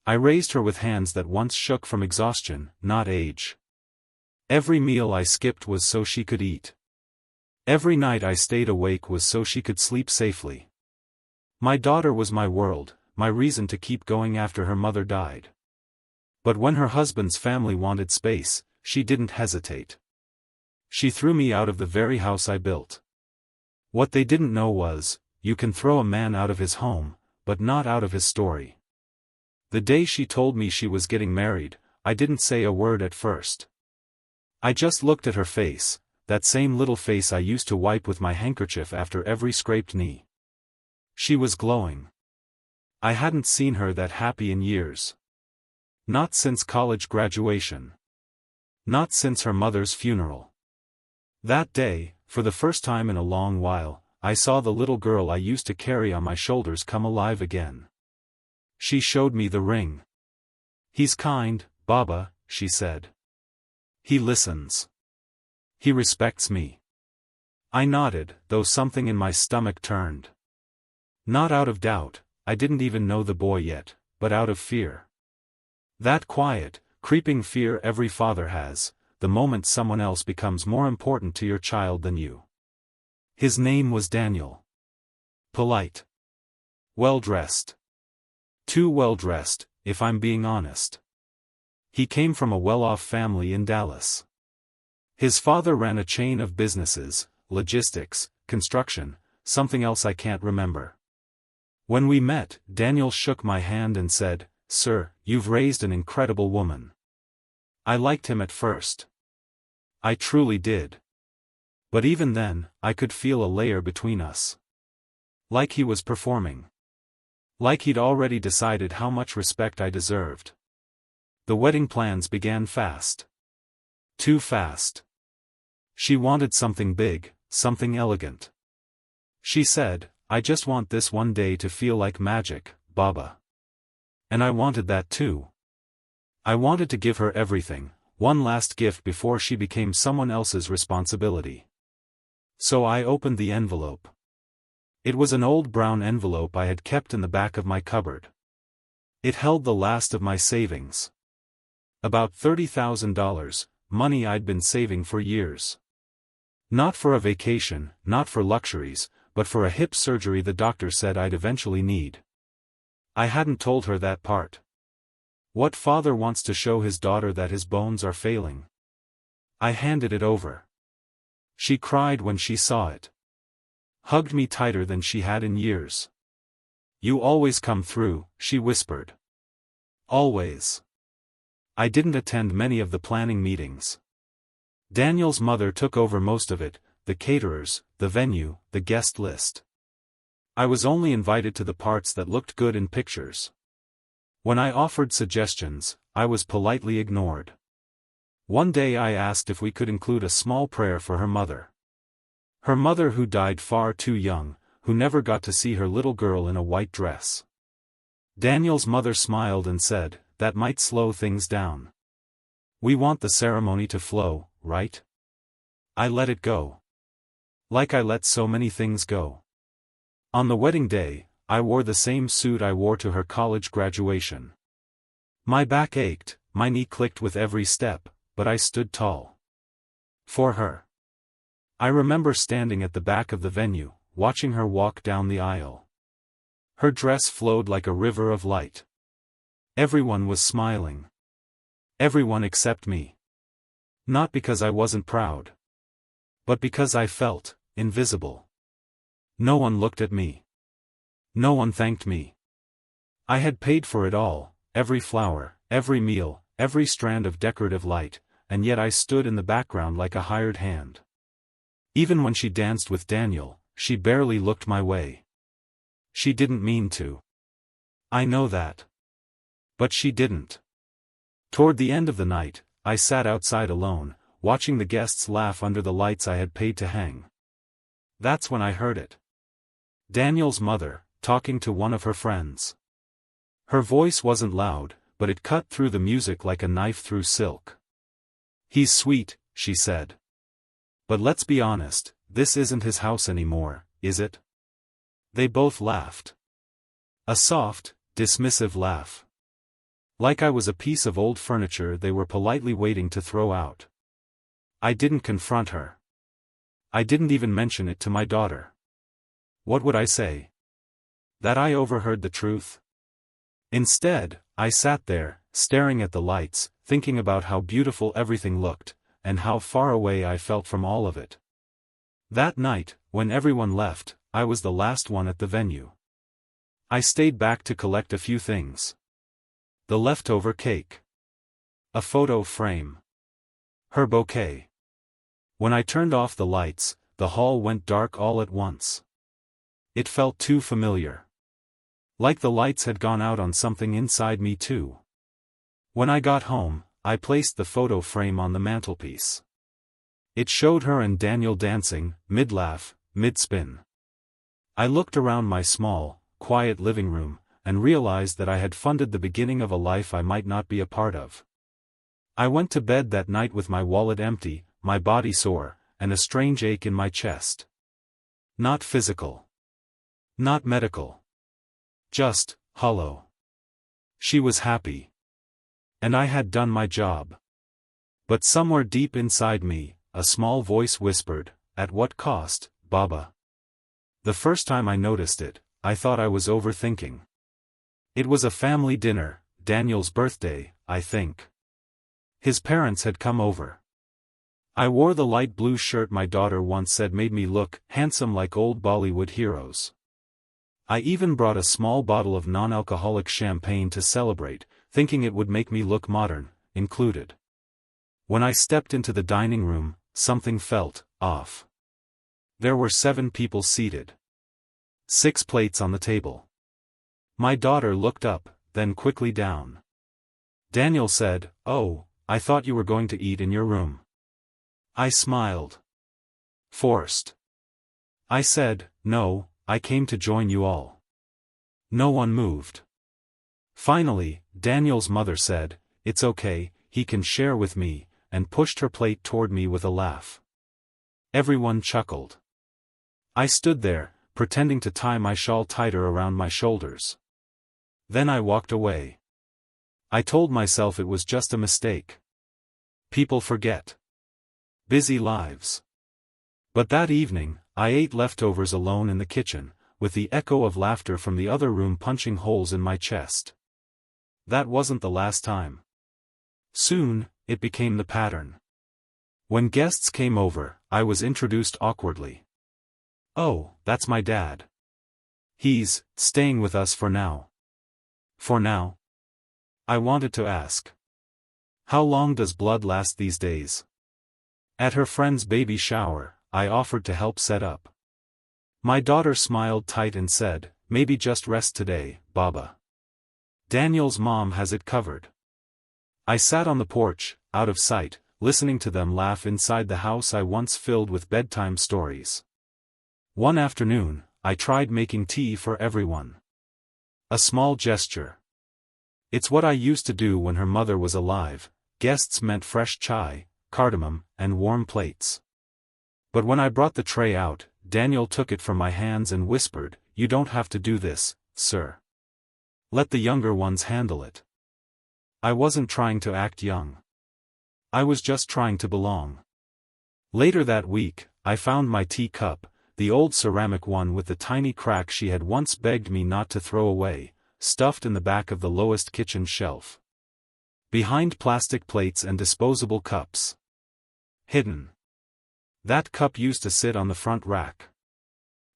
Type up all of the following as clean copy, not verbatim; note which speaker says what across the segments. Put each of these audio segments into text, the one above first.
Speaker 1: I raised her with hands that once shook from exhaustion, not age. Every meal I skipped was so she could eat. Every night I stayed awake was so she could sleep safely. My daughter was my world, my reason to keep going after her mother died. But when her husband's family wanted space, she didn't hesitate. She threw me out of the very house I built. What they didn't know was, you can throw a man out of his home, but not out of his story. The day she told me she was getting married, I didn't say a word at first. I just looked at her face, that same little face I used to wipe with my handkerchief after every scraped knee. She was glowing. I hadn't seen her that happy in years. Not since college graduation. Not since her mother's funeral. That day, for the first time in a long while, I saw the little girl I used to carry on my shoulders come alive again. She showed me the ring. "He's kind, Baba," she said. "He listens. He respects me." I nodded, though something in my stomach turned. Not out of doubt, I didn't even know the boy yet, but out of fear. That quiet, creeping fear every father has, the moment someone else becomes more important to your child than you. His name was Daniel. Polite. Well-dressed. Too well-dressed, if I'm being honest. He came from a well-off family in Dallas. His father ran a chain of businesses, logistics, construction, something else I can't remember. When we met, Daniel shook my hand and said, "Sir, you've raised an incredible woman." I liked him at first. I truly did. But even then, I could feel a layer between us. Like he was performing. Like he'd already decided how much respect I deserved. The wedding plans began fast. Too fast. She wanted something big, something elegant. She said, "I just want this one day to feel like magic, Baba." And I wanted that too. I wanted to give her everything, one last gift before she became someone else's responsibility. So I opened the envelope. It was an old brown envelope I had kept in the back of my cupboard. It held the last of my savings. About $30,000, money I'd been saving for years. Not for a vacation, not for luxuries, but for a hip surgery the doctor said I'd eventually need. I hadn't told her that part. What father wants to show his daughter that his bones are failing? I handed it over. She cried when she saw it. Hugged me tighter than she had in years. "You always come through," she whispered. Always. I didn't attend many of the planning meetings. Daniel's mother took over most of it, the caterers, the venue, the guest list. I was only invited to the parts that looked good in pictures. When I offered suggestions, I was politely ignored. One day I asked if we could include a small prayer for her mother. Her mother who died far too young, who never got to see her little girl in a white dress. Daniel's mother smiled and said, "That might slow things down. We want the ceremony to flow, right?" I let it go. Like I let so many things go. On the wedding day, I wore the same suit I wore to her college graduation. My back ached, my knee clicked with every step, but I stood tall. For her. I remember standing at the back of the venue, watching her walk down the aisle. Her dress flowed like a river of light. Everyone was smiling. Everyone except me. Not because I wasn't proud. But because I felt invisible. No one looked at me. No one thanked me. I had paid for it all, every flower, every meal, every strand of decorative light, and yet I stood in the background like a hired hand. Even when she danced with Daniel, she barely looked my way. She didn't mean to. I know that. But she didn't. Toward the end of the night, I sat outside alone, watching the guests laugh under the lights I had paid to hang. That's when I heard it. Daniel's mother, talking to one of her friends. Her voice wasn't loud, but it cut through the music like a knife through silk. "He's sweet," she said. "But let's be honest, this isn't his house anymore, is it?" They both laughed. A soft, dismissive laugh. Like I was a piece of old furniture they were politely waiting to throw out. I didn't confront her. I didn't even mention it to my daughter. What would I say? That I overheard the truth? Instead, I sat there, staring at the lights, thinking about how beautiful everything looked, and how far away I felt from all of it. That night, when everyone left, I was the last one at the venue. I stayed back to collect a few things. The leftover cake. A photo frame. Her bouquet. When I turned off the lights, the hall went dark all at once. It felt too familiar. Like the lights had gone out on something inside me too. When I got home, I placed the photo frame on the mantelpiece. It showed her and Daniel dancing, mid-laugh, mid-spin. I looked around my small, quiet living room, and realized that I had funded the beginning of a life I might not be a part of. I went to bed that night with my wallet empty, my body sore, and a strange ache in my chest. Not physical. Not medical. Just, hollow. She was happy. And I had done my job. But somewhere deep inside me, a small voice whispered, "At what cost, Baba?" The first time I noticed it, I thought I was overthinking. It was a family dinner, Daniel's birthday, I think. His parents had come over. I wore the light blue shirt my daughter once said made me look handsome like old Bollywood heroes. I even brought a small bottle of non-alcoholic champagne to celebrate, thinking it would make me look modern, included. When I stepped into the dining room, something felt off. There were 7 people seated. 6 plates on the table. My daughter looked up, then quickly down. Daniel said, "Oh, I thought you were going to eat in your room." I smiled. Forced. I said, "No, I came to join you all." No one moved. Finally, Daniel's mother said, "It's okay, he can share with me," and pushed her plate toward me with a laugh. Everyone chuckled. I stood there, pretending to tie my shawl tighter around my shoulders. Then I walked away. I told myself it was just a mistake. People forget. Busy lives. But that evening, I ate leftovers alone in the kitchen, with the echo of laughter from the other room punching holes in my chest. That wasn't the last time. Soon, it became the pattern. When guests came over, I was introduced awkwardly. "Oh, that's my dad. He's staying with us for now." For now? I wanted to ask. How long does blood last these days? At her friend's baby shower, I offered to help set up. My daughter smiled tight and said, "Maybe just rest today, Baba. Daniel's mom has it covered." I sat on the porch, out of sight, listening to them laugh inside the house I once filled with bedtime stories. One afternoon, I tried making tea for everyone. A small gesture. It's what I used to do when her mother was alive. Guests meant fresh chai, cardamom, and warm plates. But when I brought the tray out, Daniel took it from my hands and whispered, "You don't have to do this, sir. Let the younger ones handle it." I wasn't trying to act young. I was just trying to belong. Later that week, I found my tea cup, the old ceramic one with the tiny crack she had once begged me not to throw away, stuffed in the back of the lowest kitchen shelf. Behind plastic plates and disposable cups. Hidden. That cup used to sit on the front rack.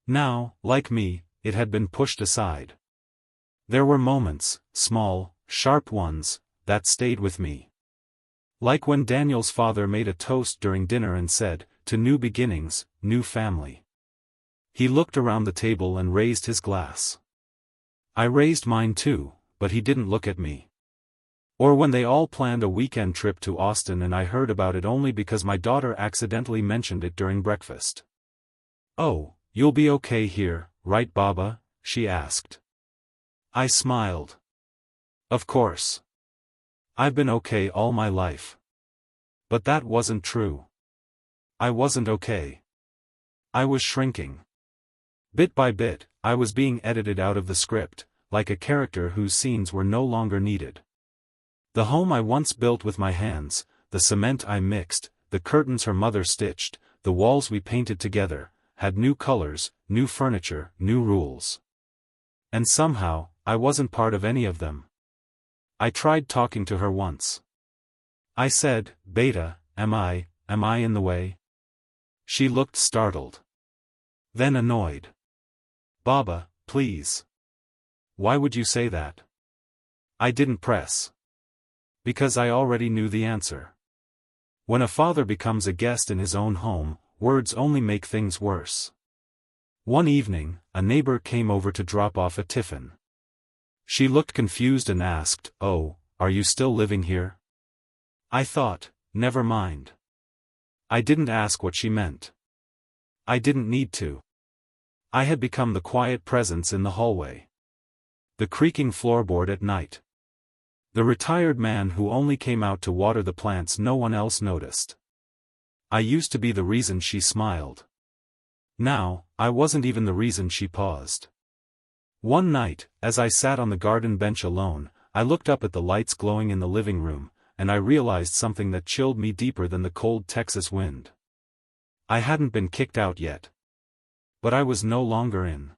Speaker 1: Now, like me, it had been pushed aside. There were moments, small, sharp ones, that stayed with me. Like when Daniel's father made a toast during dinner and said, "To new beginnings, new family." He looked around the table and raised his glass. I raised mine too, but he didn't look at me. Or when they all planned a weekend trip to Austin and I heard about it only because my daughter accidentally mentioned it during breakfast. "Oh, you'll be okay here, right Baba?" she asked. I smiled. Of course. I've been okay all my life. But that wasn't true. I wasn't okay. I was shrinking. Bit by bit, I was being edited out of the script, like a character whose scenes were no longer needed. The home I once built with my hands, the cement I mixed, the curtains her mother stitched, the walls we painted together, had new colors, new furniture, new rules. And somehow, I wasn't part of any of them. I tried talking to her once. I said, "Beta, am I in the way?" She looked startled. Then annoyed. "Baba, please. Why would you say that?" I didn't press. Because I already knew the answer. When a father becomes a guest in his own home, words only make things worse. One evening, a neighbor came over to drop off a tiffin. She looked confused and asked, "Oh, are you still living here?" I thought, never mind. I didn't ask what she meant. I didn't need to. I had become the quiet presence in the hallway. The creaking floorboard at night. The retired man who only came out to water the plants no one else noticed. I used to be the reason she smiled. Now, I wasn't even the reason she paused. One night, as I sat on the garden bench alone, I looked up at the lights glowing in the living room, and I realized something that chilled me deeper than the cold Texas wind. I hadn't been kicked out yet. But I was no longer in.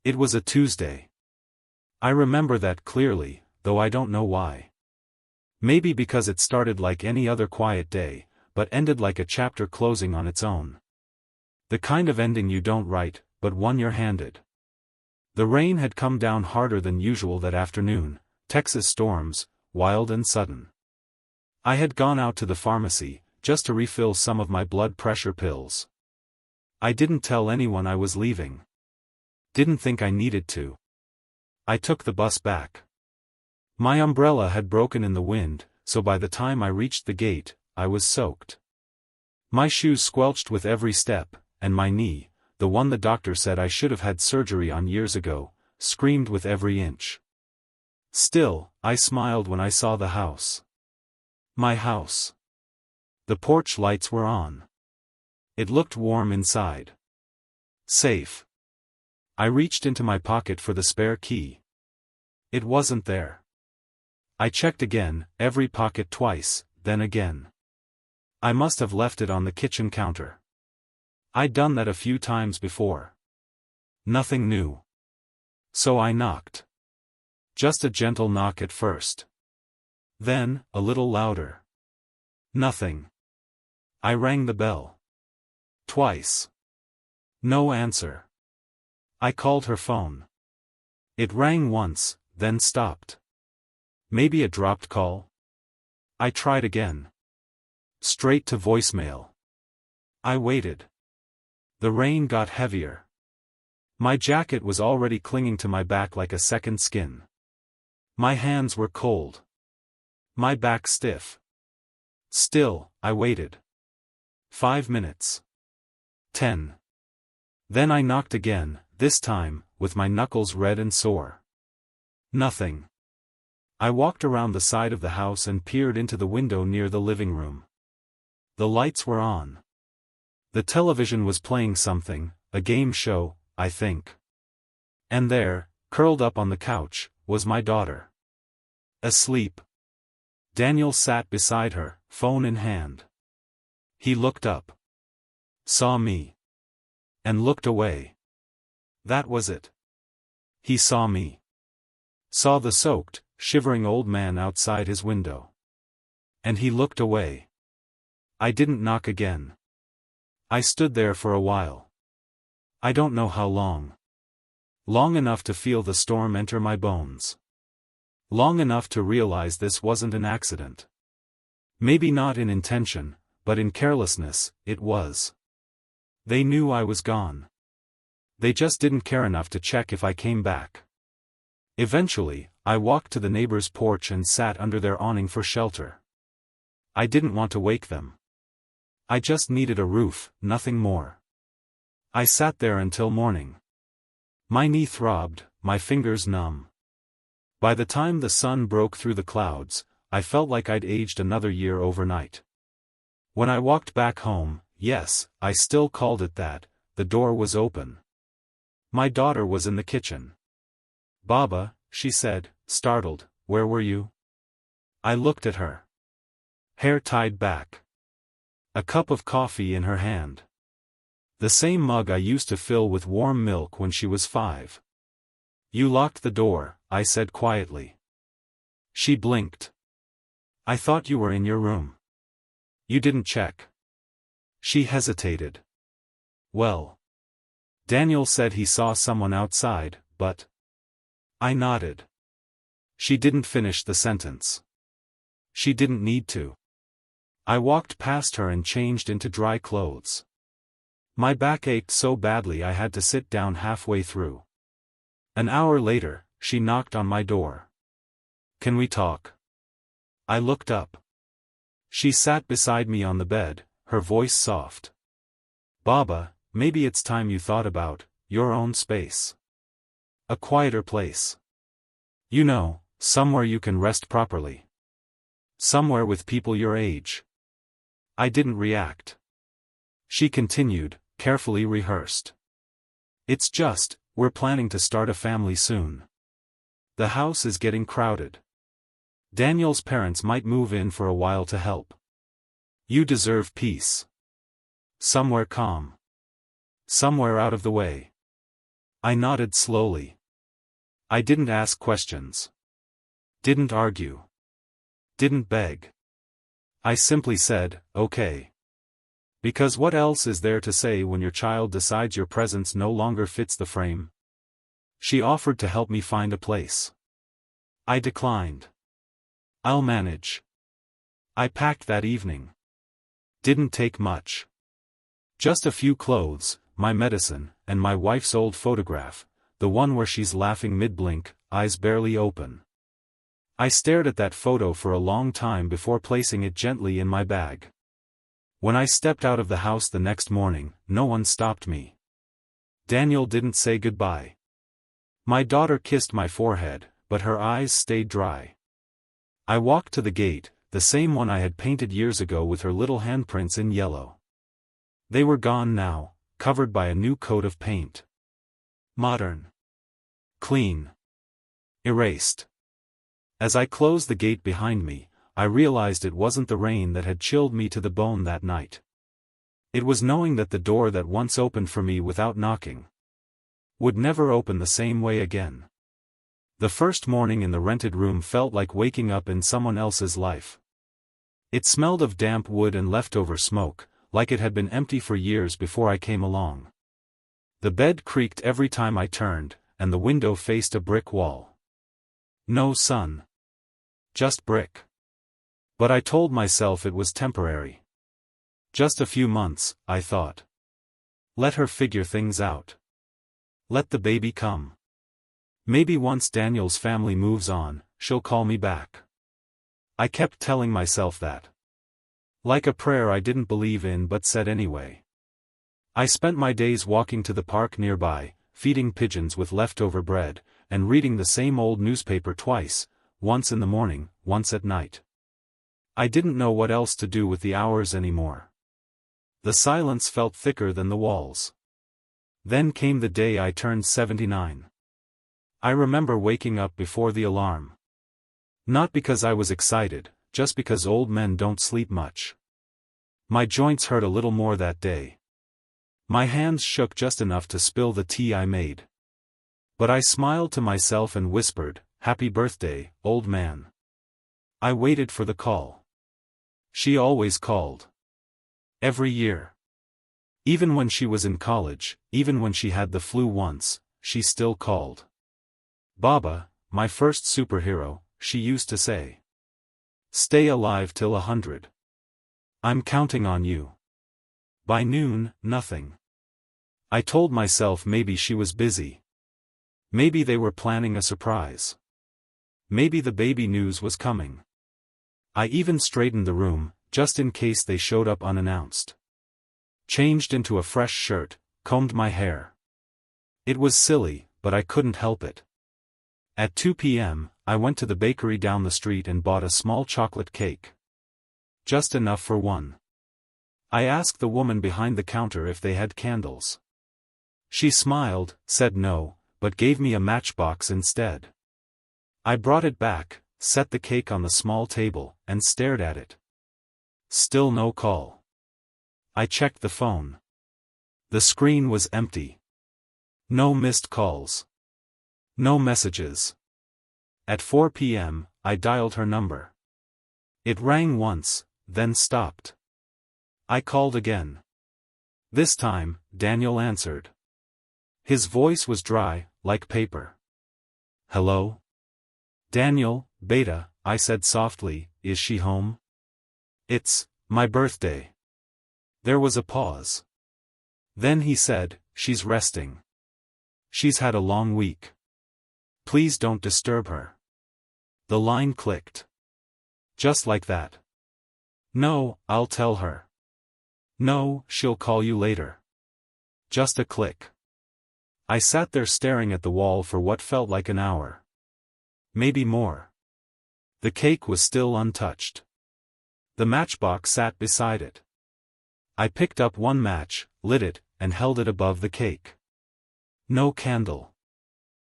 Speaker 1: It was a Tuesday. I remember that clearly, though I don't know why. Maybe because it started like any other quiet day, but ended like a chapter closing on its own. The kind of ending you don't write, but one you're handed. The rain had come down harder than usual that afternoon, Texas storms, wild and sudden. I had gone out to the pharmacy, just to refill some of my blood pressure pills. I didn't tell anyone I was leaving. Didn't think I needed to. I took the bus back. My umbrella had broken in the wind, so by the time I reached the gate, I was soaked. My shoes squelched with every step, and my knee, the one the doctor said I should have had surgery on years ago, screamed with every inch. Still, I smiled when I saw the house. My house. The porch lights were on. It looked warm inside. Safe. I reached into my pocket for the spare key. It wasn't there. I checked again, every pocket twice, then again. I must have left it on the kitchen counter. I'd done that a few times before. Nothing new. So I knocked. Just a gentle knock at first. Then, a little louder. Nothing. I rang the bell. Twice. No answer. I called her phone. It rang once, then stopped. Maybe a dropped call? I tried again. Straight to voicemail. I waited. The rain got heavier. My jacket was already clinging to my back like a second skin. My hands were cold. My back stiff. Still, I waited. 5 minutes. 10. Then I knocked again, this time, with my knuckles red and sore. Nothing. I walked around the side of the house and peered into the window near the living room. The lights were on. The television was playing something, a game show, I think. And there, curled up on the couch, was my daughter. Asleep. Daniel sat beside her, phone in hand. He looked up. Saw me. And looked away. That was it. He saw me. Saw the soaked, shivering old man outside his window. And he looked away. I didn't knock again. I stood there for a while. I don't know how long. Long enough to feel the storm enter my bones. Long enough to realize this wasn't an accident. Maybe not in intention, but in carelessness, it was. They knew I was gone. They just didn't care enough to check if I came back. Eventually, I walked to the neighbor's porch and sat under their awning for shelter. I didn't want to wake them. I just needed a roof, nothing more. I sat there until morning. My knee throbbed, my fingers numb. By the time the sun broke through the clouds, I felt like I'd aged another year overnight. When I walked back home, yes, I still called it that, the door was open. My daughter was in the kitchen. "Baba," she said, startled, "where were you?" I looked at her. Hair tied back. A cup of coffee in her hand. The same mug I used to fill with warm milk when she was 5. You locked the door, I said quietly. She blinked. I thought you were in your room. You didn't check. She hesitated. Well. Daniel said he saw someone outside, but. I nodded. She didn't finish the sentence. She didn't need to. I walked past her and changed into dry clothes. My back ached so badly I had to sit down halfway through. An hour later, she knocked on my door. Can we talk? I looked up. She sat beside me on the bed, her voice soft. Baba, maybe it's time you thought about your own space. A quieter place. You know, somewhere you can rest properly. Somewhere with people your age. I didn't react. She continued, carefully rehearsed. It's just, we're planning to start a family soon. The house is getting crowded. Daniel's parents might move in for a while to help. You deserve peace. Somewhere calm. Somewhere out of the way. I nodded slowly. I didn't ask questions. Didn't argue. Didn't beg. I simply said, okay. Because what else is there to say when your child decides your presence no longer fits the frame? She offered to help me find a place. I declined. I'll manage. I packed that evening. Didn't take much. Just a few clothes, my medicine, and my wife's old photograph, the one where she's laughing mid-blink, eyes barely open. I stared at that photo for a long time before placing it gently in my bag. When I stepped out of the house the next morning, no one stopped me. Daniel didn't say goodbye. My daughter kissed my forehead, but her eyes stayed dry. I walked to the gate, the same one I had painted years ago with her little handprints in yellow. They were gone now, covered by a new coat of paint. Modern. Clean. Erased. As I closed the gate behind me, I realized it wasn't the rain that had chilled me to the bone that night. It was knowing that the door that once opened for me without knocking would never open the same way again. The first morning in the rented room felt like waking up in someone else's life. It smelled of damp wood and leftover smoke, like it had been empty for years before I came along. The bed creaked every time I turned, and the window faced a brick wall. No sun. Just brick. But I told myself it was temporary. Just a few months, I thought. Let her figure things out. Let the baby come. Maybe once Daniel's family moves on, she'll call me back. I kept telling myself that. Like a prayer I didn't believe in but said anyway. I spent my days walking to the park nearby, feeding pigeons with leftover bread, and reading the same old newspaper twice, once in the morning, once at night. I didn't know what else to do with the hours anymore. The silence felt thicker than the walls. Then came the day I turned 79. I remember waking up before the alarm. Not because I was excited, just because old men don't sleep much. My joints hurt a little more that day. My hands shook just enough to spill the tea I made. But I smiled to myself and whispered, "Happy birthday, old man." I waited for the call. She always called. Every year. Even when she was in college, even when she had the flu once, she still called. "Baba, my first superhero," she used to say. "Stay alive till 100. I'm counting on you." By noon, nothing. I told myself maybe she was busy. Maybe they were planning a surprise. Maybe the baby news was coming. I even straightened the room, just in case they showed up unannounced. Changed into a fresh shirt, combed my hair. It was silly, but I couldn't help it. At 2 p.m., I went to the bakery down the street and bought a small chocolate cake. Just enough for one. I asked the woman behind the counter if they had candles. She smiled, said no, but gave me a matchbox instead. I brought it back, set the cake on the small table, and stared at it. Still no call. I checked the phone. The screen was empty. No missed calls. No messages. At 4 p.m., I dialed her number. It rang once, then stopped. I called again. This time, Daniel answered. His voice was dry, like paper. Hello? Daniel, Beta, I said softly, is she home? It's my birthday. There was a pause. Then he said, she's resting. She's had a long week. Please don't disturb her. The line clicked. Just like that. No, I'll tell her. No, she'll call you later. Just a click. I sat there staring at the wall for what felt like an hour. Maybe more. The cake was still untouched. The matchbox sat beside it. I picked up one match, lit it, and held it above the cake. No candle.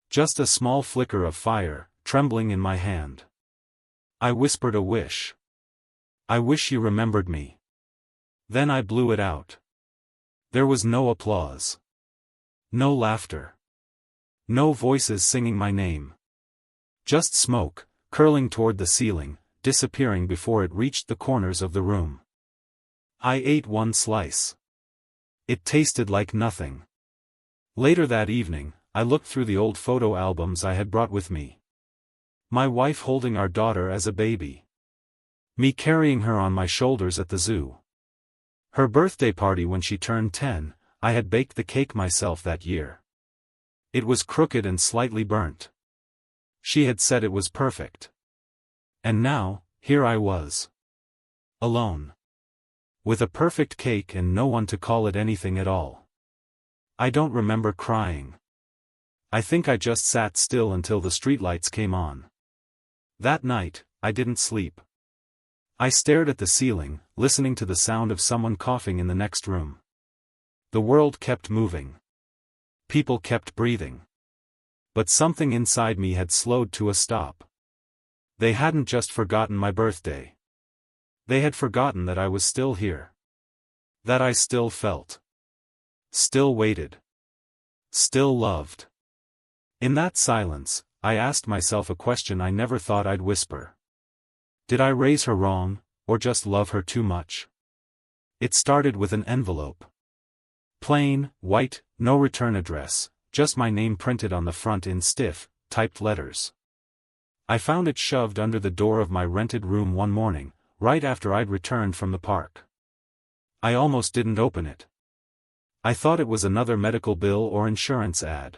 Speaker 1: Just a small flicker of fire, trembling in my hand. I whispered a wish. I wish you remembered me. Then I blew it out. There was no applause. No laughter. No voices singing my name. Just smoke, curling toward the ceiling, disappearing before it reached the corners of the room. I ate one slice. It tasted like nothing. Later that evening, I looked through the old photo albums I had brought with me. My wife holding our daughter as a baby. Me carrying her on my shoulders at the zoo. Her birthday party when she turned 10, I had baked the cake myself that year. It was crooked and slightly burnt. She had said it was perfect. And now, here I was. Alone. With a perfect cake and no one to call it anything at all. I don't remember crying. I think I just sat still until the streetlights came on. That night, I didn't sleep. I stared at the ceiling, listening to the sound of someone coughing in the next room. The world kept moving. People kept breathing. But something inside me had slowed to a stop. They hadn't just forgotten my birthday. They had forgotten that I was still here. That I still felt. Still waited. Still loved. In that silence, I asked myself a question I never thought I'd whisper. Did I raise her wrong, or just love her too much? It started with an envelope. Plain, white, no return address, just my name printed on the front in stiff, typed letters. I found it shoved under the door of my rented room one morning, right after I'd returned from the park. I almost didn't open it. I thought it was another medical bill or insurance ad.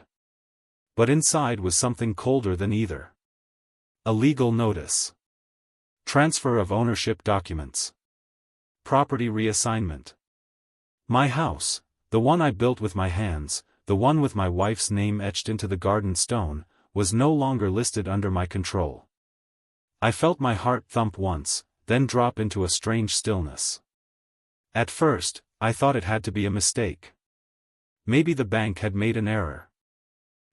Speaker 1: But inside was something colder than either. A legal notice. Transfer of ownership documents. Property reassignment. My house, the one I built with my hands, the one with my wife's name etched into the garden stone, was no longer listed under my control. I felt my heart thump once, then drop into a strange stillness. At first, I thought it had to be a mistake. Maybe the bank had made an error.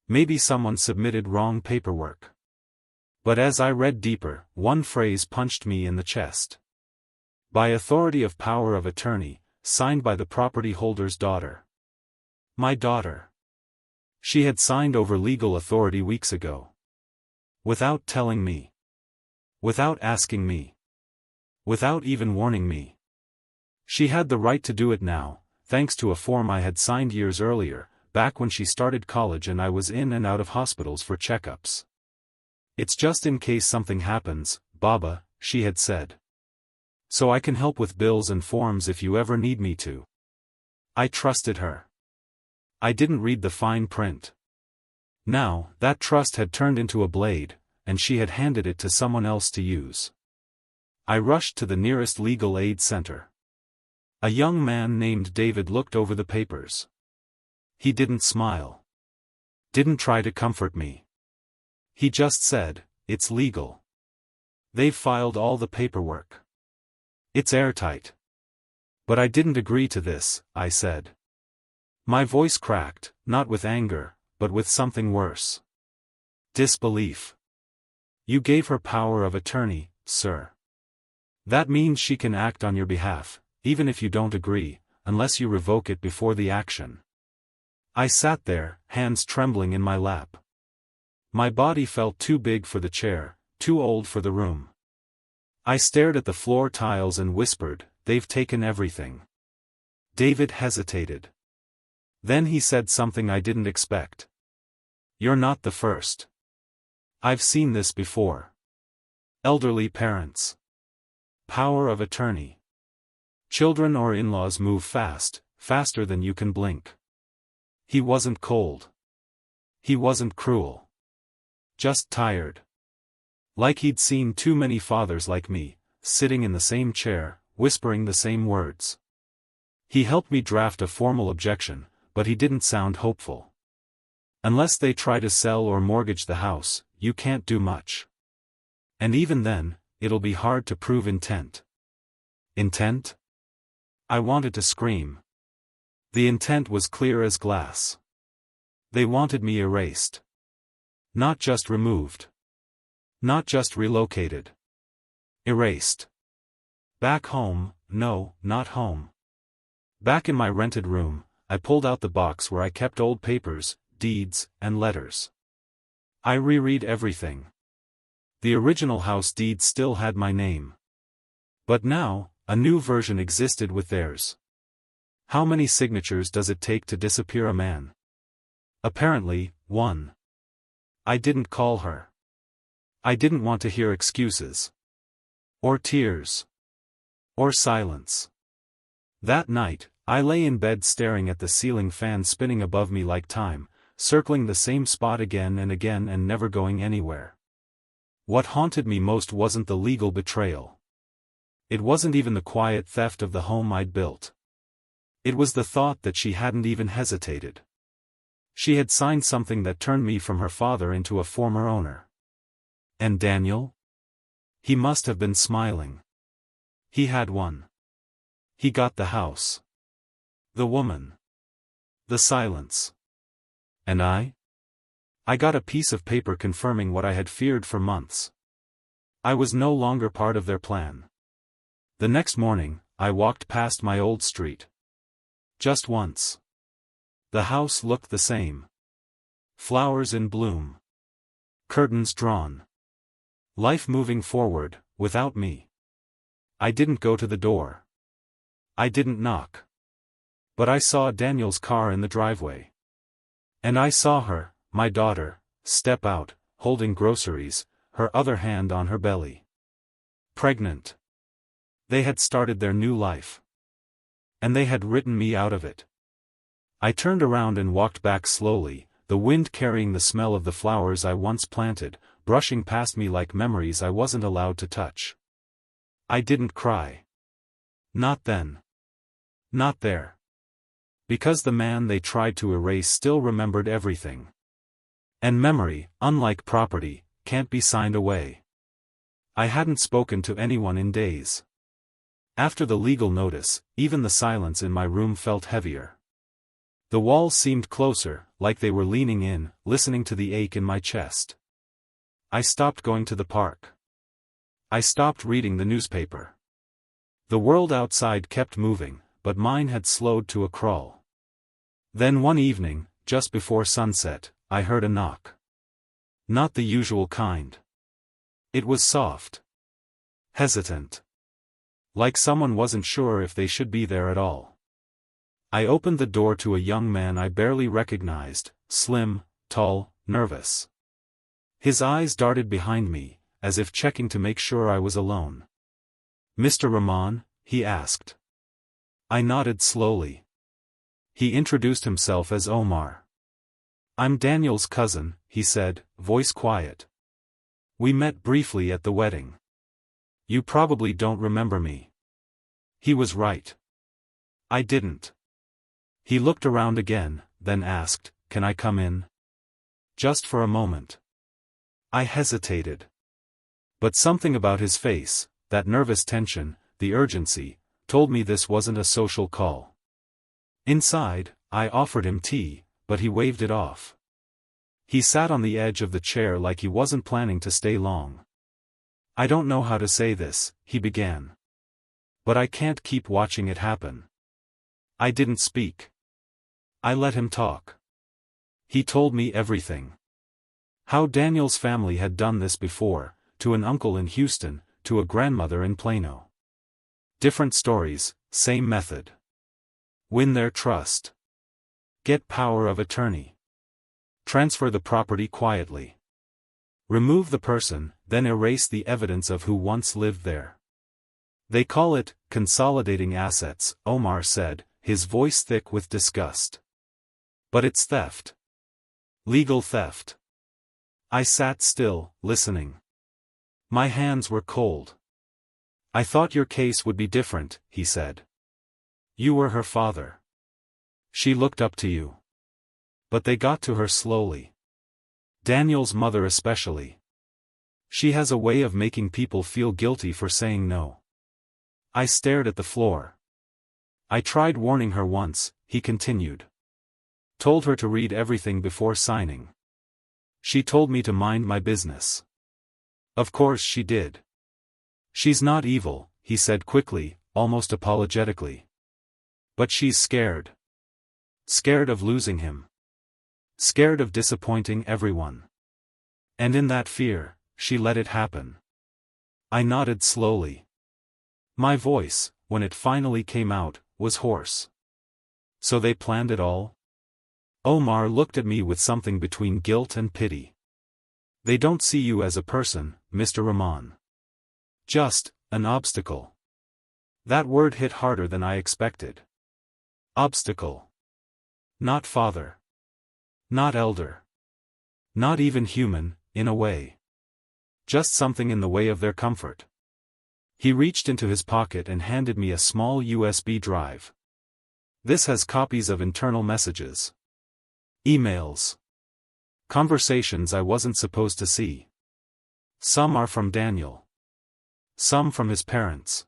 Speaker 1: Maybe someone submitted wrong paperwork. But as I read deeper, one phrase punched me in the chest. By authority of power of attorney, signed by the property holder's daughter. My daughter. She had signed over legal authority weeks ago. Without telling me. Without asking me. Without even warning me. She had the right to do it now, thanks to a form I had signed years earlier, back when she started college and I was in and out of hospitals for checkups. It's just in case something happens, Baba, she had said. So I can help with bills and forms if you ever need me to. I trusted her. I didn't read the fine print. Now, that trust had turned into a blade, and she had handed it to someone else to use. I rushed to the nearest legal aid center. A young man named David looked over the papers. He didn't smile. Didn't try to comfort me. He just said, "It's legal. They've filed all the paperwork. It's airtight." But I didn't agree to this, I said. My voice cracked, not with anger, but with something worse. Disbelief. You gave her power of attorney, sir. That means she can act on your behalf, even if you don't agree, unless you revoke it before the action. I sat there, hands trembling in my lap. My body felt too big for the chair, too old for the room. I stared at the floor tiles and whispered, "They've taken everything." David hesitated. Then he said something I didn't expect. "You're not the first. I've seen this before. Elderly parents. Power of attorney. Children or in-laws move fast, faster than you can blink." He wasn't cold. He wasn't cruel. Just tired. Like he'd seen too many fathers like me, sitting in the same chair, whispering the same words. He helped me draft a formal objection, but he didn't sound hopeful. "Unless they try to sell or mortgage the house, you can't do much. And even then, it'll be hard to prove intent." Intent? I wanted to scream. The intent was clear as glass. They wanted me erased. Not just removed. Not just relocated. Erased. Back home, no, not home. Back in my rented room, I pulled out the box where I kept old papers, deeds, and letters. I reread everything. The original house deed still had my name. But now, a new version existed with theirs. How many signatures does it take to disappear a man? Apparently, one. I didn't call her. I didn't want to hear excuses. Or tears. Or silence. That night, I lay in bed staring at the ceiling fan spinning above me like time, circling the same spot again and never going anywhere. What haunted me most wasn't the legal betrayal. It wasn't even the quiet theft of the home I'd built. It was the thought that she hadn't even hesitated. She had signed something that turned me from her father into a former owner. And Daniel? He must have been smiling. He had won. He got the house. The woman. The silence. And I? I got a piece of paper confirming what I had feared for months. I was no longer part of their plan. The next morning, I walked past my old street. Just once. The house looked the same. Flowers in bloom. Curtains drawn. Life moving forward, without me. I didn't go to the door. I didn't knock. But I saw Daniel's car in the driveway. And I saw her, my daughter, step out, holding groceries, her other hand on her belly. Pregnant. They had started their new life. And they had written me out of it. I turned around and walked back slowly, the wind carrying the smell of the flowers I once planted, brushing past me like memories I wasn't allowed to touch. I didn't cry. Not then. Not there. Because the man they tried to erase still remembered everything. And memory, unlike property, can't be signed away. I hadn't spoken to anyone in days. After the legal notice, even the silence in my room felt heavier. The walls seemed closer, like they were leaning in, listening to the ache in my chest. I stopped going to the park. I stopped reading the newspaper. The world outside kept moving, but mine had slowed to a crawl. Then one evening, just before sunset, I heard a knock. Not the usual kind. It was soft. Hesitant. Like someone wasn't sure if they should be there at all. I opened the door to a young man I barely recognized, slim, tall, nervous. His eyes darted behind me, as if checking to make sure I was alone. "Mr. Rahman?" he asked. I nodded slowly. He introduced himself as Omar. "I'm Daniel's cousin," he said, voice quiet. "We met briefly at the wedding. You probably don't remember me." He was right. I didn't. He looked around again, then asked, "Can I come in?" Just for a moment. I hesitated. But something about his face, that nervous tension, the urgency, told me this wasn't a social call. Inside, I offered him tea, but he waved it off. He sat on the edge of the chair like he wasn't planning to stay long. "I don't know how to say this," he began. "But I can't keep watching it happen." I didn't speak. I let him talk. He told me everything. How Daniel's family had done this before, to an uncle in Houston, to a grandmother in Plano. Different stories, same method. Win their trust. Get power of attorney. Transfer the property quietly. Remove the person, then erase the evidence of who once lived there. They call it consolidating assets, Omar said, his voice thick with disgust. But it's theft. Legal theft. I sat still, listening. My hands were cold. "I thought your case would be different," he said. "You were her father. She looked up to you. But they got to her slowly. Daniel's mother especially. She has a way of making people feel guilty for saying no." I stared at the floor. "I tried warning her once," he continued. "Told her to read everything before signing. She told me to mind my business. Of course she did. She's not evil," he said quickly, almost apologetically. "But she's scared. Scared of losing him. Scared of disappointing everyone. And in that fear, she let it happen." I nodded slowly. My voice, when it finally came out, was hoarse. "So they planned it all?" Omar looked at me with something between guilt and pity. "They don't see you as a person, Mr. Rahman. Just an obstacle." That word hit harder than I expected. Obstacle. Not father. Not elder. Not even human, in a way. Just something in the way of their comfort. He reached into his pocket and handed me a small USB drive. "This has copies of internal messages. Emails. Conversations I wasn't supposed to see. Some are from Daniel. Some from his parents.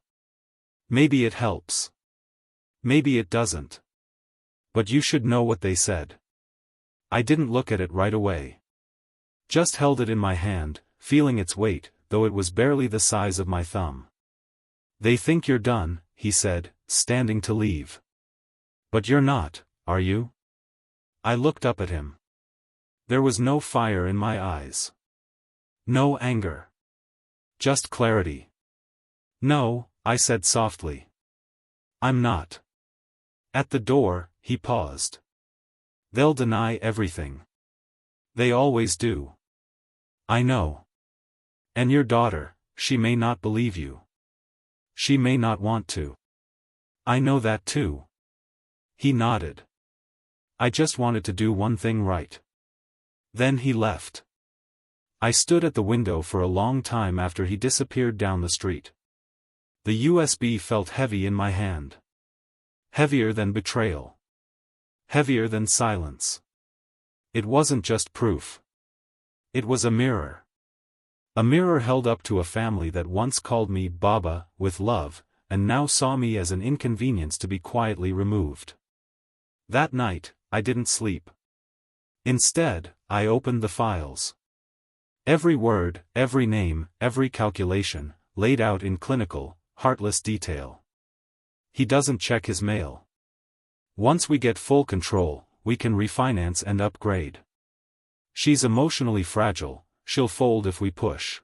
Speaker 1: Maybe it helps. Maybe it doesn't. But you should know what they said." I didn't look at it right away. Just held it in my hand, feeling its weight, though it was barely the size of my thumb. "They think you're done," he said, standing to leave. "But you're not, are you?" I looked up at him. There was no fire in my eyes. No anger. Just clarity. "No," I said softly. "I'm not." At the door, he paused. "They'll deny everything. They always do. I know. And your daughter, she may not believe you. She may not want to. I know that too." He nodded. "I just wanted to do one thing right." Then he left. I stood at the window for a long time after he disappeared down the street. The USB felt heavy in my hand. Heavier than betrayal. Heavier than silence. It wasn't just proof. It was a mirror. A mirror held up to a family that once called me Baba, with love, and now saw me as an inconvenience to be quietly removed. That night, I didn't sleep. Instead, I opened the files. Every word, every name, every calculation, laid out in clinical, heartless detail. He doesn't check his mail. Once we get full control, we can refinance and upgrade. She's emotionally fragile, she'll fold if we push.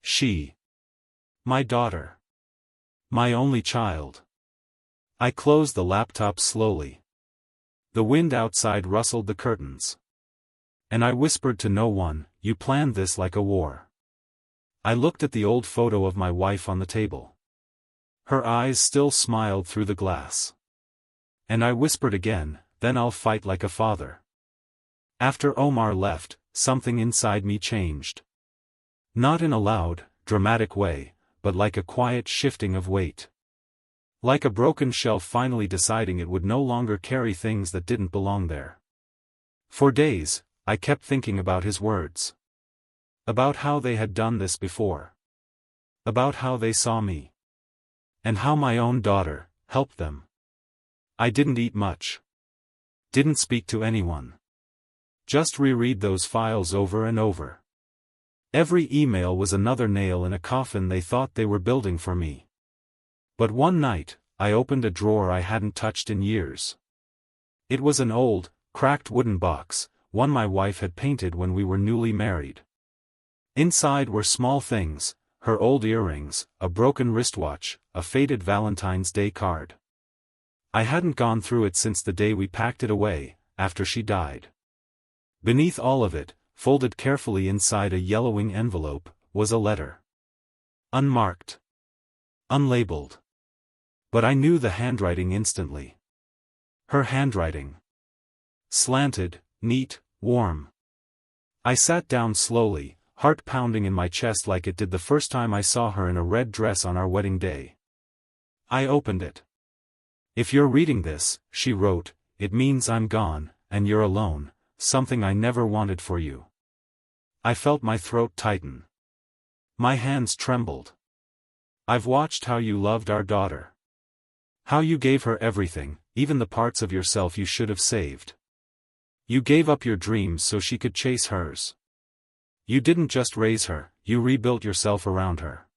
Speaker 1: She. My daughter. My only child. I closed the laptop slowly. The wind outside rustled the curtains. And I whispered to no one, "You planned this like a war." I looked at the old photo of my wife on the table. Her eyes still smiled through the glass. And I whispered again, "Then I'll fight like a father." After Omar left, something inside me changed. Not in a loud, dramatic way, but like a quiet shifting of weight. Like a broken shelf finally deciding it would no longer carry things that didn't belong there. For days, I kept thinking about his words. About how they had done this before. About how they saw me. And how my own daughter helped them. I didn't eat much. Didn't speak to anyone. Just reread those files over and over. Every email was another nail in a coffin they thought they were building for me. But one night, I opened a drawer I hadn't touched in years. It was an old, cracked wooden box, one my wife had painted when we were newly married. Inside were small things, her old earrings, a broken wristwatch, a faded Valentine's Day card. I hadn't gone through it since the day we packed it away, after she died. Beneath all of it, folded carefully inside a yellowing envelope, was a letter. Unmarked. Unlabeled. But I knew the handwriting instantly. Her handwriting. Slanted, neat, warm. I sat down slowly, heart pounding in my chest like it did the first time I saw her in a red dress on our wedding day. I opened it. "If you're reading this," she wrote, "it means I'm gone, and you're alone, something I never wanted for you." I felt my throat tighten. My hands trembled. "I've watched how you loved our daughter. How you gave her everything, even the parts of yourself you should have saved. You gave up your dreams so she could chase hers. You didn't just raise her, you rebuilt yourself around her."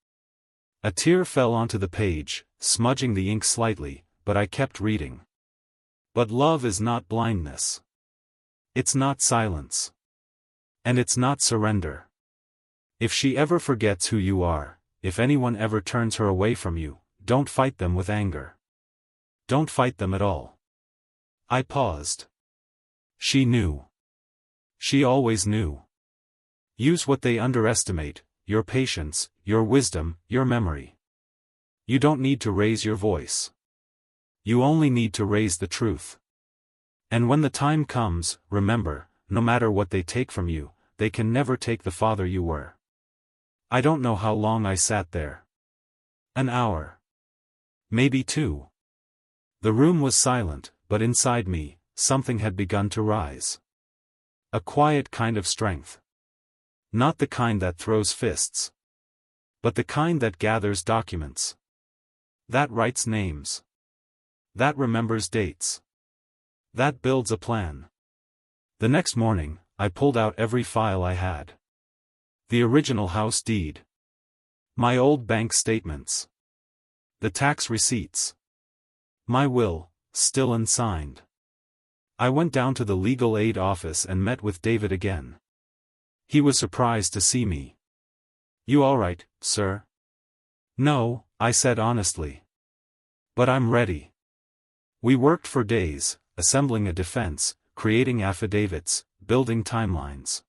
Speaker 1: A tear fell onto the page, smudging the ink slightly, but I kept reading. "But love is not blindness. It's not silence. And it's not surrender. If she ever forgets who you are, if anyone ever turns her away from you, don't fight them with anger. Don't fight them at all." I paused. She knew. She always knew. Use what they underestimate, your patience, your wisdom, your memory. You don't need to raise your voice. You only need to raise the truth. And when the time comes, remember, no matter what they take from you, they can never take the father you were. I don't know how long I sat there. An hour. Maybe 2. The room was silent, but inside me, something had begun to rise. A quiet kind of strength. Not the kind that throws fists. But the kind that gathers documents. That writes names. That remembers dates. That builds a plan. The next morning, I pulled out every file I had. The original house deed. My old bank statements. The tax receipts. My will, still unsigned. I went down to the legal aid office and met with David again. He was surprised to see me. "You all right, sir?" "No," I said honestly. "But I'm ready." We worked for days, assembling a defense, creating affidavits, building timelines.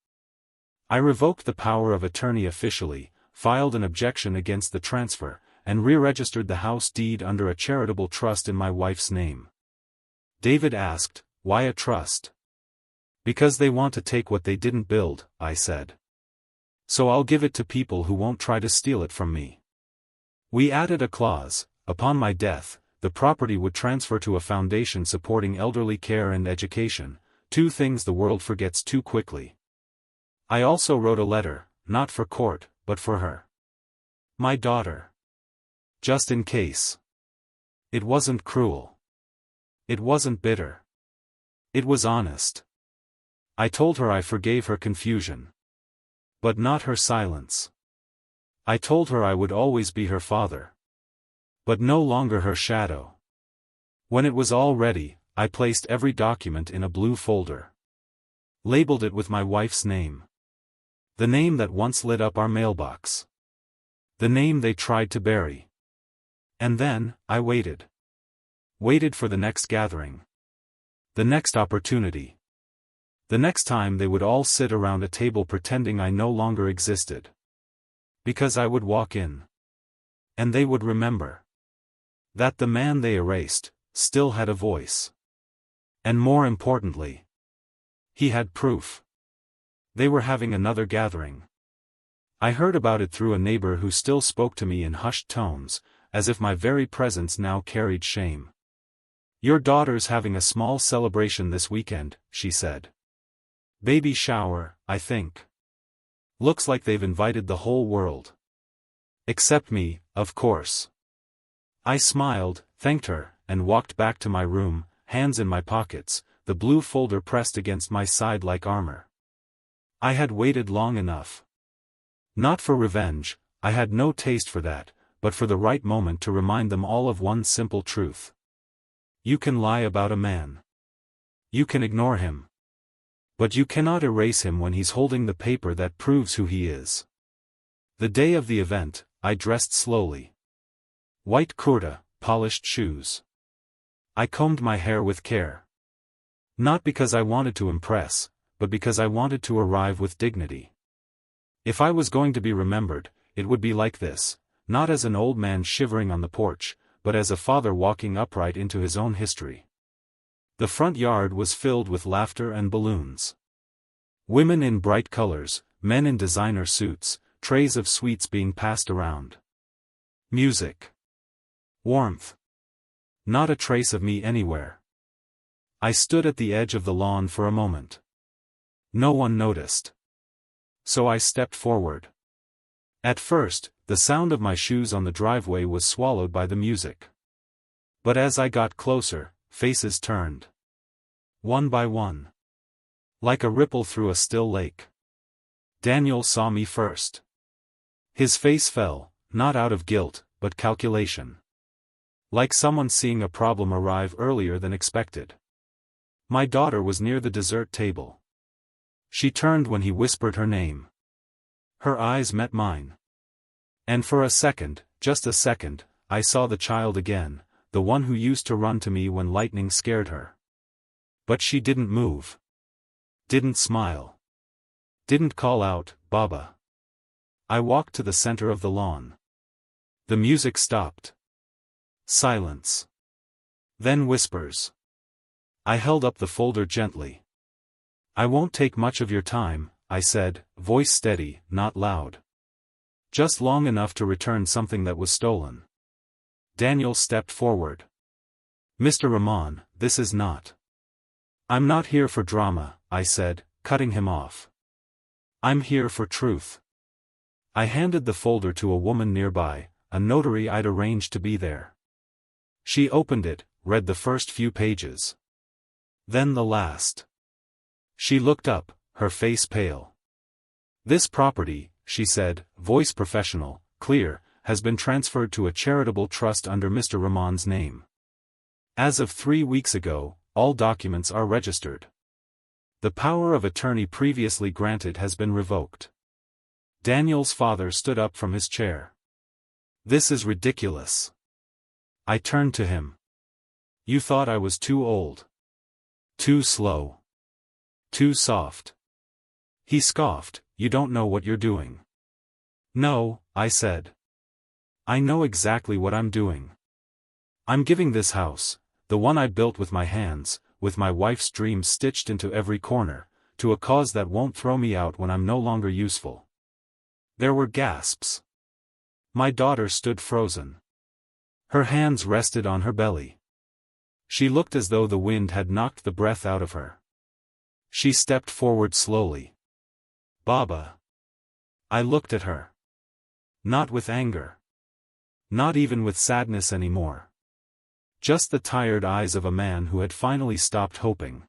Speaker 1: I revoked the power of attorney officially, filed an objection against the transfer, and re-registered the house deed under a charitable trust in my wife's name. David asked, "Why a trust?" "Because they want to take what they didn't build," I said. "So I'll give it to people who won't try to steal it from me." We added a clause: upon my death, the property would transfer to a foundation supporting elderly care and education, 2 things the world forgets too quickly. I also wrote a letter, not for court, but for her. My daughter. Just in case. It wasn't cruel. It wasn't bitter. It was honest. I told her I forgave her confusion. But not her silence. I told her I would always be her father. But no longer her shadow. When it was all ready, I placed every document in a blue folder. Labeled it with my wife's name. The name that once lit up our mailbox. The name they tried to bury. And then, I waited. Waited for the next gathering. The next opportunity. The next time they would all sit around a table pretending I no longer existed. Because I would walk in. And they would remember. That the man they erased, still had a voice. And more importantly, he had proof. They were having another gathering. I heard about it through a neighbor who still spoke to me in hushed tones, as if my very presence now carried shame. "Your daughter's having a small celebration this weekend," she said. "Baby shower, I think. Looks like they've invited the whole world. Except me, of course." I smiled, thanked her, and walked back to my room, hands in my pockets, the blue folder pressed against my side like armor. I had waited long enough. Not for revenge, I had no taste for that, but for the right moment to remind them all of one simple truth. You can lie about a man. You can ignore him. But you cannot erase him when he's holding the paper that proves who he is. The day of the event, I dressed slowly. White kurta, polished shoes. I combed my hair with care. Not because I wanted to impress, but because I wanted to arrive with dignity. If I was going to be remembered, it would be like this, not as an old man shivering on the porch, but as a father walking upright into his own history. The front yard was filled with laughter and balloons. Women in bright colors, men in designer suits, trays of sweets being passed around. Music. Warmth. Not a trace of me anywhere. I stood at the edge of the lawn for a moment. No one noticed. So I stepped forward. At first, the sound of my shoes on the driveway was swallowed by the music. But as I got closer, faces turned. One by one. Like a ripple through a still lake. Daniel saw me first. His face fell, not out of guilt, but calculation. Like someone seeing a problem arrive earlier than expected. My daughter was near the dessert table. She turned when he whispered her name. Her eyes met mine. And for a second, just a second, I saw the child again, the one who used to run to me when lightning scared her. But she didn't move. Didn't smile. Didn't call out, "Baba." I walked to the center of the lawn. The music stopped. Silence. Then whispers. I held up the folder gently. "I won't take much of your time," I said, voice steady, not loud. "Just long enough to return something that was stolen." Daniel stepped forward. "Mr. Rahman, this is not. I'm not here for drama," I said, cutting him off. "I'm here for truth." I handed the folder to a woman nearby, a notary I'd arranged to be there. She opened it, read the first few pages. Then the last. She looked up, her face pale. "This property," she said, voice professional, clear, "has been transferred to a charitable trust under Mr. Rahman's name. As of 3 weeks ago, all documents are registered. The power of attorney previously granted has been revoked." Daniel's father stood up from his chair. "This is ridiculous." I turned to him. "You thought I was too old. Too slow. Too soft." He scoffed, "You don't know what you're doing." "No," I said. "I know exactly what I'm doing. I'm giving this house, the one I built with my hands, with my wife's dreams stitched into every corner, to a cause that won't throw me out when I'm no longer useful." There were gasps. My daughter stood frozen. Her hands rested on her belly. She looked as though the wind had knocked the breath out of her. She stepped forward slowly. "Baba." I looked at her. Not with anger. Not even with sadness anymore. Just the tired eyes of a man who had finally stopped hoping.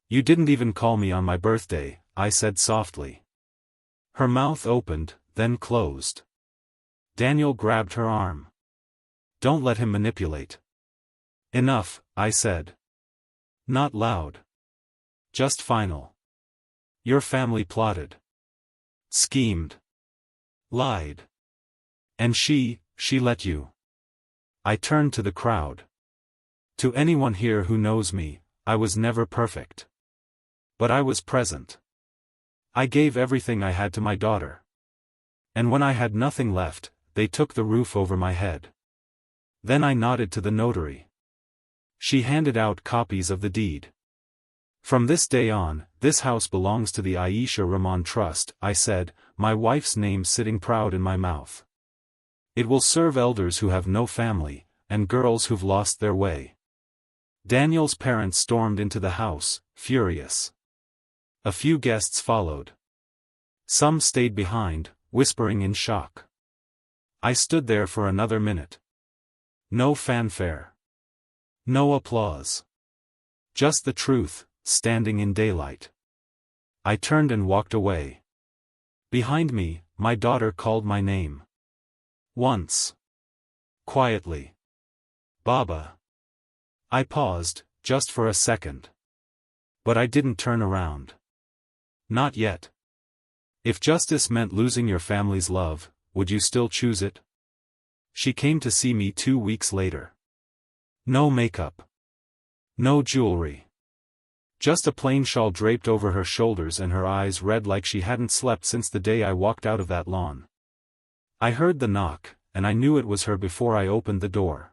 Speaker 1: "You didn't even call me on my birthday," I said softly. Her mouth opened, then closed. Daniel grabbed her arm. "Don't let him manipulate." "Enough," I said. Not loud. Just final. "Your family plotted. Schemed. Lied. And she let you." I turned to the crowd. "To anyone here who knows me, I was never perfect. But I was present. I gave everything I had to my daughter. And when I had nothing left, they took the roof over my head." Then I nodded to the notary. She handed out copies of the deed. "From this day on, this house belongs to the Aisha Rahman Trust," I said, my wife's name sitting proud in my mouth. "It will serve elders who have no family, and girls who've lost their way." Daniel's parents stormed into the house, furious. A few guests followed. Some stayed behind, whispering in shock. I stood there for another minute. No fanfare. No applause. Just the truth, standing in daylight. I turned and walked away. Behind me, my daughter called my name. Once. Quietly. Baba. I paused, just for a second. But I didn't turn around. Not yet. If justice meant losing your family's love, would you still choose it? She came to see me 2 weeks later. No makeup. No jewelry. Just a plain shawl draped over her shoulders and her eyes red like she hadn't slept since the day I walked out of that lawn. I heard the knock, and I knew it was her before I opened the door.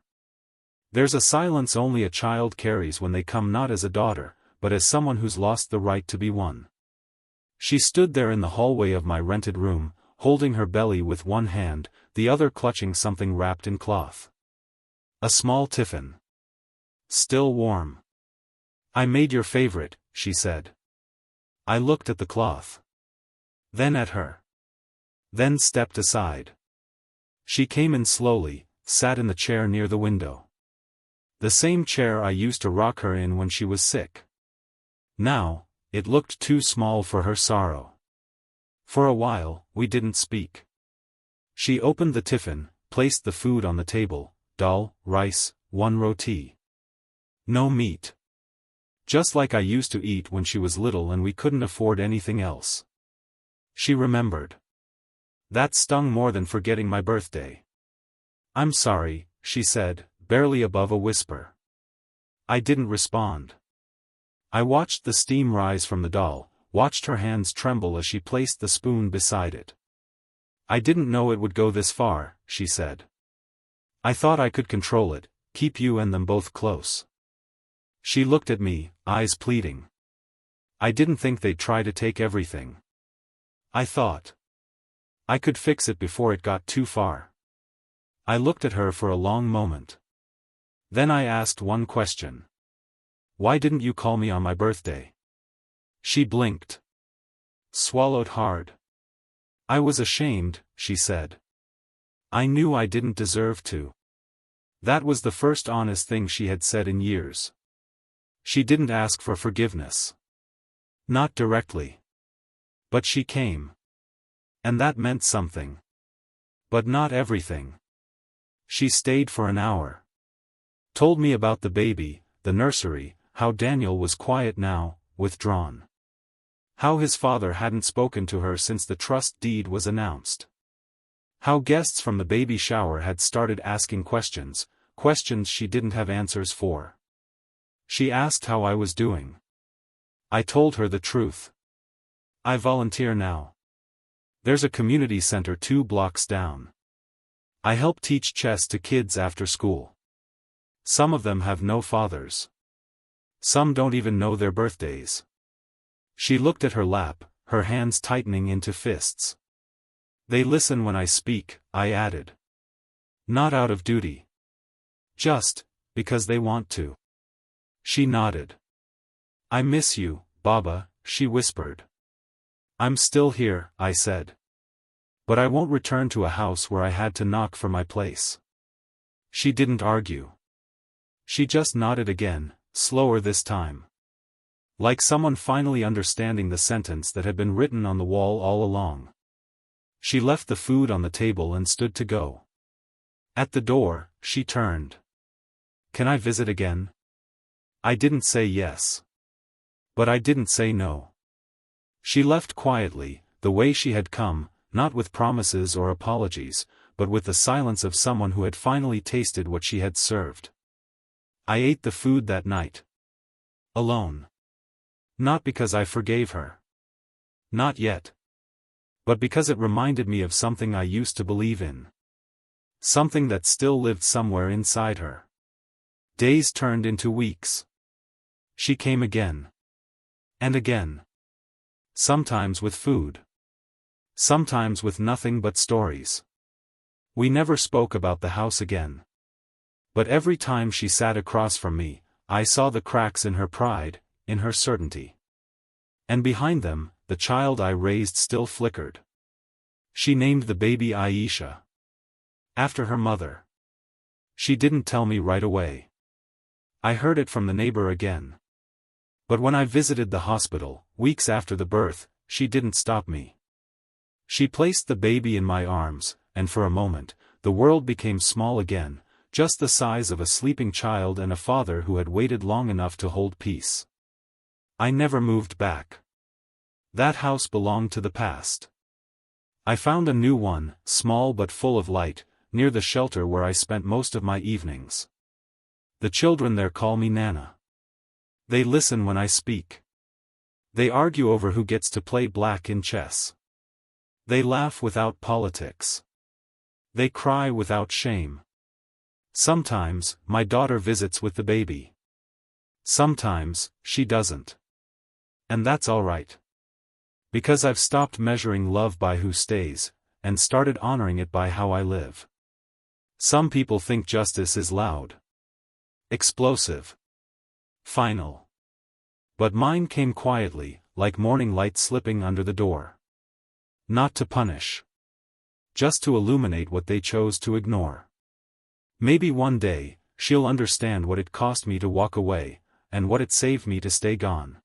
Speaker 1: There's a silence only a child carries when they come not as a daughter, but as someone who's lost the right to be one. She stood there in the hallway of my rented room, holding her belly with one hand, the other clutching something wrapped in cloth. A small tiffin. Still warm. I made your favorite, she said. I looked at the cloth. Then at her. Then stepped aside. She came in slowly, sat in the chair near the window. The same chair I used to rock her in when she was sick. Now, it looked too small for her sorrow. For a while, we didn't speak. She opened the tiffin, placed the food on the table, dal, rice, 1 roti. No meat. Just like I used to eat when she was little and we couldn't afford anything else. She remembered. That stung more than forgetting my birthday. I'm sorry, she said, barely above a whisper. I didn't respond. I watched the steam rise from the dal, watched her hands tremble as she placed the spoon beside it. I didn't know it would go this far, she said. I thought I could control it, keep you and them both close. She looked at me, eyes pleading. I didn't think they'd try to take everything. I thought I could fix it before it got too far. I looked at her for a long moment. Then I asked one question. Why didn't you call me on my birthday? She blinked. Swallowed hard. I was ashamed, she said. I knew I didn't deserve to. That was the first honest thing she had said in years. She didn't ask for forgiveness. Not directly. But she came. And that meant something. But not everything. She stayed for an hour. Told me about the baby, the nursery, how Daniel was quiet now, withdrawn. How his father hadn't spoken to her since the trust deed was announced. How guests from the baby shower had started asking questions, questions she didn't have answers for. She asked how I was doing. I told her the truth. I volunteer now. There's a community center 2 blocks down. I help teach chess to kids after school. Some of them have no fathers. Some don't even know their birthdays. She looked at her lap, her hands tightening into fists. They listen when I speak, I added. Not out of duty. Just because they want to. She nodded. I miss you, Baba, she whispered. I'm still here, I said. But I won't return to a house where I had to knock for my place. She didn't argue. She just nodded again, slower this time. Like someone finally understanding the sentence that had been written on the wall all along. She left the food on the table and stood to go. At the door, she turned. Can I visit again? I didn't say yes. But I didn't say no. She left quietly, the way she had come, not with promises or apologies, but with the silence of someone who had finally tasted what she had served. I ate the food that night. Alone. Not because I forgave her. Not yet. But because it reminded me of something I used to believe in. Something that still lived somewhere inside her. Days turned into weeks. She came again. And again. Sometimes with food. Sometimes with nothing but stories. We never spoke about the house again. But every time she sat across from me, I saw the cracks in her pride, in her certainty. And behind them, the child I raised still flickered. She named the baby Aisha. After her mother. She didn't tell me right away. I heard it from the neighbor again. But when I visited the hospital, weeks after the birth, she didn't stop me. She placed the baby in my arms, and for a moment, the world became small again, just the size of a sleeping child and a father who had waited long enough to hold peace. I never moved back. That house belonged to the past. I found a new one, small but full of light, near the shelter where I spent most of my evenings. The children there call me Nana. They listen when I speak. They argue over who gets to play black in chess. They laugh without politics. They cry without shame. Sometimes, my daughter visits with the baby. Sometimes, she doesn't. And that's all right. Because I've stopped measuring love by who stays, and started honoring it by how I live. Some people think justice is loud, explosive, final. But mine came quietly, like morning light slipping under the door. Not to punish. Just to illuminate what they chose to ignore. Maybe one day, she'll understand what it cost me to walk away, and what it saved me to stay gone.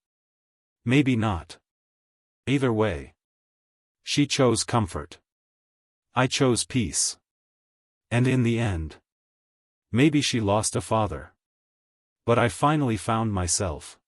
Speaker 1: Maybe not. Either way. She chose comfort. I chose peace. And in the end, maybe she lost a father. But I finally found myself.